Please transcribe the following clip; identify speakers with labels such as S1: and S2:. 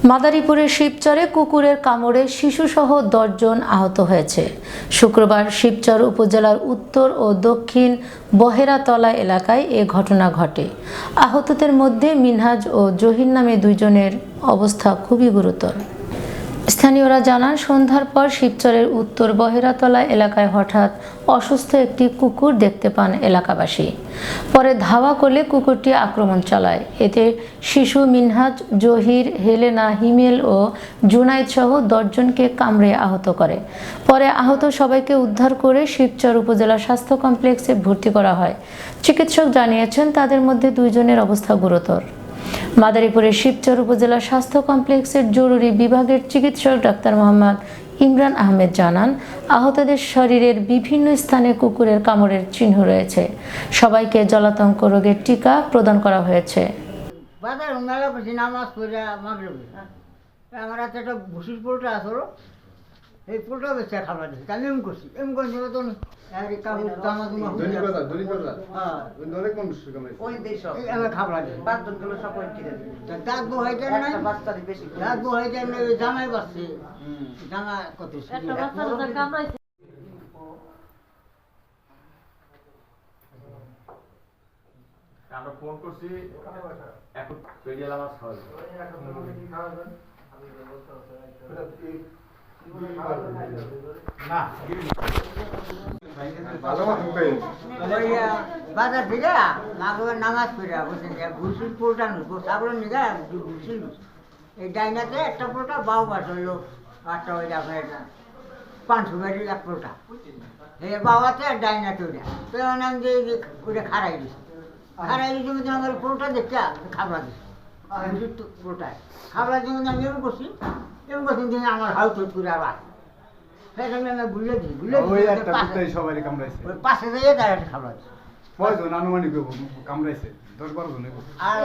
S1: মাদারীপুরের শিবচরে কুকুরের কামড়ে শিশুসহ 10 জন আহত হয়েছে। শুক্রবার শিবচর উপজেলার উত্তর ও দক্ষিণ বহেরাতলা এলাকায় এ ঘটনা ঘটে। আহতদের মধ্যে মিনহাজ ও জহির নামে 2 জনের অবস্থা খুবই গুরুতর। স্থানীয়রা জানান, সন্ধ্যার পর শিবচরের উত্তর বহেরাতলা এলাকায় হঠাৎ অসুস্থ একটি কুকুর দেখতে পান এলাকাবাসী। পরে ধাওয়া করলে কুকুরটি আক্রমণ চালায়। এতে শিশু মিনহাজ, জহির, হেলেনা, হিমেল ও জুনাইদ সহ 10 জনকে কামড়ে আহত করে। পরে আহত সবাইকে উদ্ধার করে শিবচর উপজেলা স্বাস্থ্য কমপ্লেক্সে ভর্তি করা হয়। চিকিৎসক জানিয়েছেন তাদের মধ্যে 2 জনের অবস্থা গুরুতর। মাদারীপুরের শিবচর উপজেলা স্বাস্থ্য কমপ্লেক্সের জরুরি বিভাগের চিকিৎসক ডাক্তার মোহাম্মদ ইমরান আহমেদ জানান, আহতদের শরীরের বিভিন্ন স্থানে কুকুরের কামড়ের চিহ্ন রয়েছে। সবাইকে জলাতঙ্ক রোগের টিকা প্রদান করা হয়েছে।
S2: এই পোলটা বেচা খাবার দিচ্ছে আমি এম করছি তো খাবার জামাই পাচ্ছি জামা কত
S3: আমরা ফোন করছি এখন পেরিয়াল আমার খাওয়াবে
S2: বাজার থেকে মাগবের নামাজ পড়া বলছেন ঘুষির পোলটা ছাগলের নিগা ঘুষিল এই ডাইনাতে একটা পোলটা বাউ বাস হইলো 8টা ওই আপনার 500 বাড়ির এক পোলটা এই বাবাতে আর ডাইনাতে ওইটা তো নাম যে ওইটা খারাই দিচ্ছে খারাই দিচ্ছে আমার পোলটা দেখতে খাবলা দিচ্ছে পোলটায় খাবলা দিয়ে আমি এরকম করছি দিন আমার হাউ চোট করে আর আসে সেখানে আমি বুঝলে দিই
S4: সবাই কামড়াইছে
S2: ওই পাশে যাইয়ে তার একটা খাবার
S4: কয়জন আনুমানিক কামড়াইছে 10-12 জন।
S2: আর